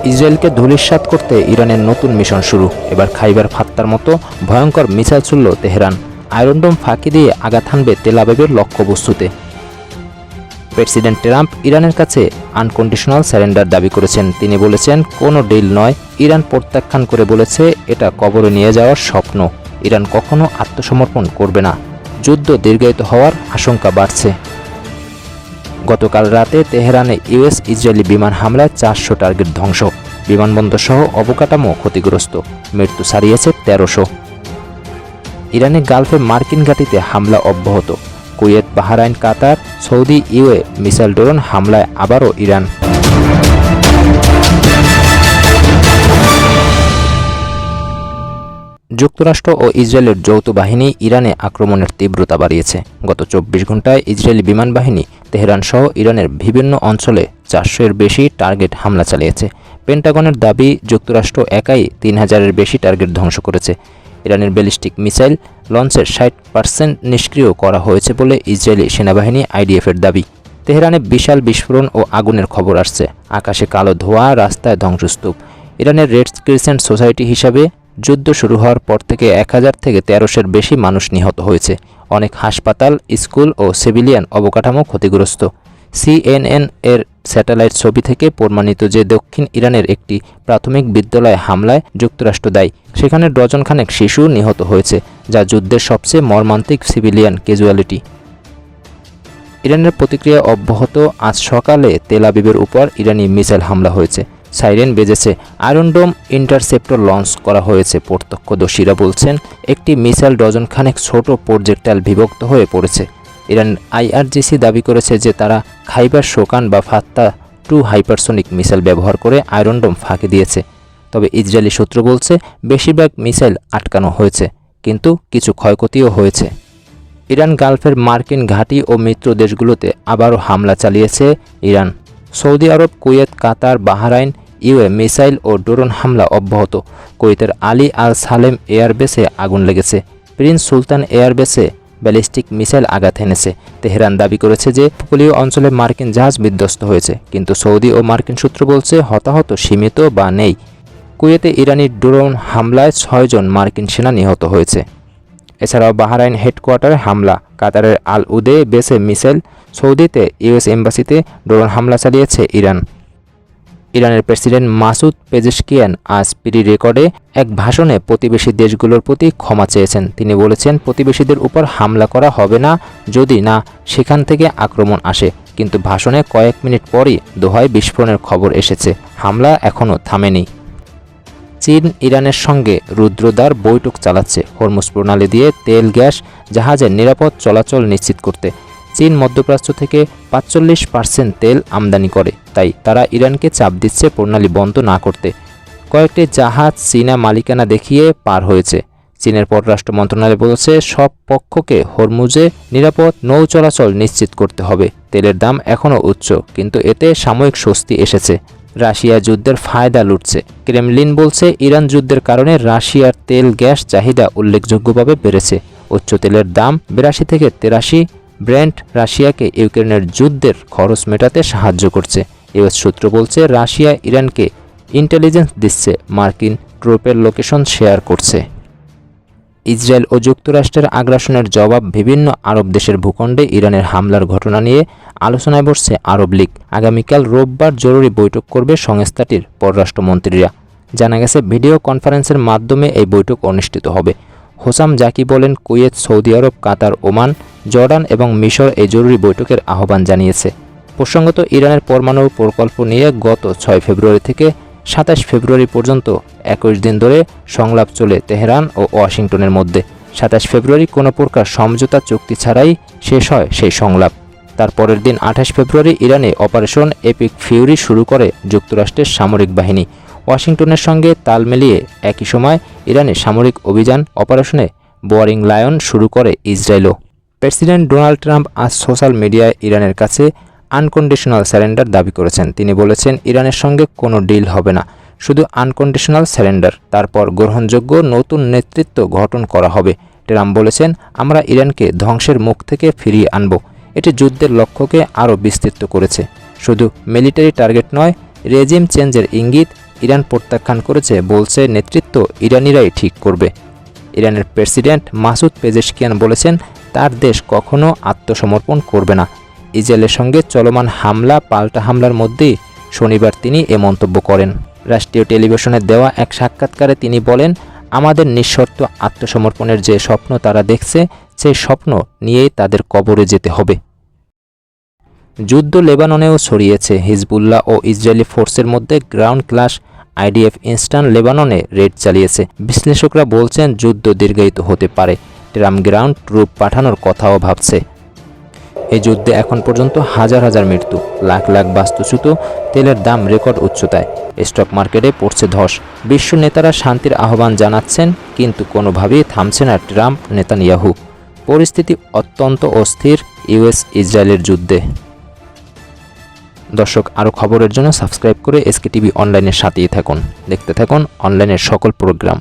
ইসরায়েলকে ধূলিসাৎ করতে ইরানের নতুন মিশন শুরু। এবার খাইবার ফাত্তার মতো ভয়ঙ্কর মিসাইল ছুড়ল তেহরান। আয়রন ডোম ফাঁকি দিয়ে আঘাত হানবে তেল আবিবের লক্ষ্যবস্তুতে। প্রেসিডেন্ট ট্রাম্প ইরানের কাছে আনকন্ডিশনাল সারেন্ডার দাবি করেছেন। তিনি বলেছেন, কোনো ডিল নয়। ইরান প্রত্যাখ্যান করে বলেছে, এটা কবরে নিয়ে যাওয়ার স্বপ্ন। ইরান কখনো আত্মসমর্পণ করবে না। যুদ্ধ দীর্ঘায়িত হওয়ার আশঙ্কা বাড়ছে। গতকাল রাতে তেহরানে ইউএস ইসরায়েলি বিমান হামলায় 400 টার্গেট ধ্বংস। বিমানবন্দর সহ অবকাঠামো ক্ষতিগ্রস্ত। মৃত্যু ছাড়িয়েছে 1300। ইরানের গালফে মার্কিন ঘাঁটিতে হামলা অব্যাহত। কুয়েত, বাহরাইন, কাতার, সৌদি, ইউএ মিসাইল ড্রোন হামলায় আবারও ইরান। যুক্তরাষ্ট্র ও ইসরায়েলের যৌথ বাহিনী ইরানে আক্রমণের তীব্রতা বাড়িয়েছে। গত 24 ঘন্টায় ইসরায়েলি বিমান বাহিনী তেহরান সহ ইরানের বিভিন্ন অঞ্চলে 400-এর বেশি টার্গেট হামলা চালিয়েছে। পেন্টাগনের দাবি, যুক্তরাষ্ট্র একাই 3000-এর বেশি টার্গেট ধ্বংস করেছে। ইরানের ব্যালিস্টিক মিসাইল লঞ্চের 60% নিষ্ক্রিয় করা হয়েছে বলে ইসরায়েলি সেনাবাহিনী আইডিএফের দাবি। তেহরানে বিশাল বিস্ফোরণ ও আগুনের খবর আসছে। আকাশে কালো ধোঁয়া, রাস্তায় ধ্বংসস্তূপ। ইরানের রেড ক্রিসেন্ট সোসাইটি হিসাবে যুদ্ধ শুরু হওয়ার পর থেকে 1000 থেকে 1300-এর বেশি মানুষ নিহত হয়েছে। অনেক হাসপাতাল, স্কুল ও সিভিলিয়ান অবকাঠামো ক্ষতিগ্রস্ত। CNN এর স্যাটেলাইট ছবি থেকে প্রমাণিত যে দক্ষিণ ইরানের একটি প্রাথমিক বিদ্যালয়ে হামলায় যুক্তরাষ্ট্র দায়ী। সেখানে ডজনখানেক শিশু নিহত হয়েছে, যা যুদ্ধের সবচেয়ে মর্মান্তিক সিভিলিয়ান ক্যাজুয়ালিটি। ইরানের প্রতিক্রিয়া অব্যাহত। আজ সকালে তেল আবিবের উপর ইরানি মিসাইল হামলা হয়েছে। সাইরেন বেজেছে। আয়রন ডোম ইন্টারসেপ্টর লঞ্চ করা হয়েছে। প্রত্যক্ষদর্শীরা বলছেন, একটি মিসাইল ডজনখানেক ছোট প্রজেক্টাইল বিভক্ত হয়ে পড়েছে। ইরান IRGC দাবি করেছে যে তারা খাইবার শোকান বা ফাত্তা 2 হাইপারসোনিক মিসাইল ব্যবহার করে আয়রন ডোম ফাঁকি দিয়েছে। তবে ইসরায়েলি সূত্র বলছে, বেশিরভাগ মিসাইল আটকানো হয়েছে, কিন্তু কিছু ক্ষয়ক্ষতিও হয়েছে। ইরান গালফের মার্কিন ঘাঁটি ও মিত্র দেশগুলোতে আবারও হামলা চালিয়েছে ইরান। সৌদি আরব, কুয়েত, কাতার, বাহরাইন, ইউএ মিসাইল ও ড্রোন হামলা অব্যাহত। কুয়েতের আলী আল সালেম এয়ারবেসে আগুন লেগেছে। প্রিন্স সুলতান এয়ারবেসে ব্যালিস্টিক মিসাইল আঘাত এনেছে। তেহরান দাবি করেছে যে উপকূলীয় অঞ্চলে মার্কিন জাহাজ বিধ্বস্ত হয়েছে, কিন্তু সৌদি ও মার্কিন সূত্র বলছে হতাহত সীমিত বা নেই। কুয়েতে ইরানি ড্রোন হামলায় 6 জন মার্কিন সেনা নিহত হয়েছে। এছাড়াও বাহরাইন হেডকোয়ার্টারে হামলা, কাতারের আল উদে বেসে মিসাইল, সৌদিতে ইউএস এম্বাসিতে ড্রোন হামলা চালিয়েছে ইরান। ইরানের প্রেসিডেন্ট মাসুদ পেজেশকিয়ান আজ প্রি রেকর্ডে এক ভাষণে প্রতিবেশী দেশগুলোর প্রতি ক্ষমা চেয়েছেন। তিনি বলেছেন, প্রতিবেশীদের উপর হামলা করা হবে না যদি না সেখান থেকে আক্রমণ আসে। কিন্তু ভাষণে কয়েক মিনিট পরই দোহায় বিস্ফোরণের খবর এসেছে। হামলা এখনও থামেনি। চীন ইরানের সঙ্গে রুদ্রদ্বার বৈঠক চালাচ্ছে হরমুজ প্রণালী দিয়ে তেল, গ্যাস, জাহাজের নিরাপদ চলাচল নিশ্চিত করতে। চীন মধ্যপ্রাচ্য থেকে 45% তেল আমদানি করে, তাই তারা ইরানকে চাপ দিচ্ছে প্রণালী বন্ধ না করতে। কয়েকটি জাহাজ চীনা মালিকানা দেখিয়ে পার হয়েছে। চীনের পররাষ্ট্র মন্ত্রণালয় বলেছে, সব পক্ষকে হরমুজে নিরাপদ নৌ চলাচল নিশ্চিত করতে হবে। তেলের দাম এখনও উচ্চ, কিন্তু এতে সাময়িক স্বস্তি এসেছে। রাশিয়া যুদ্ধের ফায়দা লুটছে। ক্রেমলিন বলছে, ইরান যুদ্ধের কারণে রাশিয়ার তেল, গ্যাস চাহিদা উল্লেখযোগ্যভাবে বেড়েছে। উচ্চ তেলের দাম 82 থেকে 83 ব্রেন্ট রাশিয়াকে ইউক্রেনের যুদ্ধের খরচ মেটাতে সাহায্য করছে। ইউএস সূত্র বলছে, রাশিয়া ইরানকে ইন্টেলিজেন্স দিচ্ছে, মার্কিন ট্রুপের লোকেশন শেয়ার করছে। ইসরায়েল ও যুক্তরাষ্ট্রের আগ্রাসনের জবাব বিভিন্ন আরব দেশের ভূখণ্ডে ইরানের হামলার ঘটনা নিয়ে আলোচনায় বসছে আরব লীগ। আগামীকাল রোববার জরুরি বৈঠক করবে সংস্থাটির পররাষ্ট্রমন্ত্রীরা। জানা গেছে, ভিডিও কনফারেন্সের মাধ্যমে এই বৈঠক অনুষ্ঠিত হবে। হোসাম জাকি বলেন, কুয়েত, সৌদি আরব, কাতার, ওমান, জর্ডান এবং মিশর এই জরুরি বৈঠকের আহ্বান জানিয়েছে। প্রসঙ্গত, ইরানের পরমাণু প্রকল্প নিয়ে গত 6 ফেব্রুয়ারি থেকে 27 ফেব্রুয়ারি পর্যন্ত 21 দিন ধরে সংলাপ চলে তেহরান ও ওয়াশিংটনের মধ্যে। 27 ফেব্রুয়ারি কোনো প্রকার সমঝোতা চুক্তি ছাড়াই শেষ হয় সেই সংলাপ। তার পরের দিন 28 ফেব্রুয়ারি ইরানে অপারেশন এপিক ফিউরি শুরু করে যুক্তরাষ্ট্রের সামরিক বাহিনী। ওয়াশিংটনের সঙ্গে তাল মিলিয়ে একই সময় ইরানে সামরিক অভিযান অপারেশনে বোয়ারিং লায়ন শুরু করে ইসরায়েলও। প্রেসিডেন্ট ডোনাল্ড ট্রাম্প আজ সোশ্যাল মিডিয়ায় ইরানের কাছে আনকন্ডিশনাল স্যারেন্ডার দাবি করেছেন। তিনি বলেছেন, ইরানের সঙ্গে কোনো ডিল হবে না, শুধু আনকন্ডিশনাল স্যারেন্ডার। তারপর গ্রহণযোগ্য নতুন নেতৃত্ব গঠন করা হবে। ট্রাম্প বলেছেন, আমরা ইরানকে ধ্বংসের মুখ থেকে ফিরিয়ে আনব। এটি যুদ্ধের লক্ষ্যকে আরও বিস্তৃত করেছে। শুধু মিলিটারি টার্গেট নয়, রেজিম চেঞ্জের ইঙ্গিত। ইরান প্রত্যাখ্যান করেছে, বলছে নেতৃত্ব ইরানিরাই ঠিক করবে। ইরানের প্রেসিডেন্ট মাসুদ পেজেশকিয়ান বলেছেন তার দেশ কখনো আত্মসমর্পণ করবে না। ইসরায়েলের সঙ্গে চলমান হামলা পাল্টা হামলার মধ্যেই শনিবার তিনি এ মন্তব্য করেন। রাষ্ট্রীয় টেলিভিশনে দেওয়া এক সাক্ষাৎকারে তিনি বলেন, আমাদের নিঃশর্ত আত্মসমর্পণের যে স্বপ্ন তারা দেখছে, সেই স্বপ্ন নিয়েই তাদের কবরে যেতে হবে। যুদ্ধ লেবাননেও ছড়িয়েছে। হিজবুল্লাহ ও ইসরায়েলি ফোর্সের মধ্যে গ্রাউন্ড ক্লাশ। আইডিএফ ইস্টার্ন লেবাননে রেড চালিয়েছে। বিশ্লেষকরা বলছেন যুদ্ধ দীর্ঘায়িত হতে পারে। ট্রাম্প গ্রাউন্ড ট্রুপ পাঠানোর কথাও ভাবছে। এই যুদ্ধে এখন পর্যন্ত হাজার হাজার মৃত্যু, লাখ লাখ বাস্তুচ্যুত, তেলের দাম রেকর্ড উচ্চতায়, স্টক মার্কেটে পড়ছে ধস। বিশ্ব নেতারা শান্তির আহ্বান জানাচ্ছেন, কিন্তু কোনোভাবেই থামছে না ট্রাম্প নেতানিয়াহু। পরিস্থিতি অত্যন্ত অস্থির ইউএস ইসরায়েলের যুদ্ধে। দর্শক, আরও খবরের জন্য সাবস্ক্রাইব করে এসকে টিভি অনলাইনের সাথেই থাকুন, দেখতে থাকুন অনলাইনের সকল প্রোগ্রাম।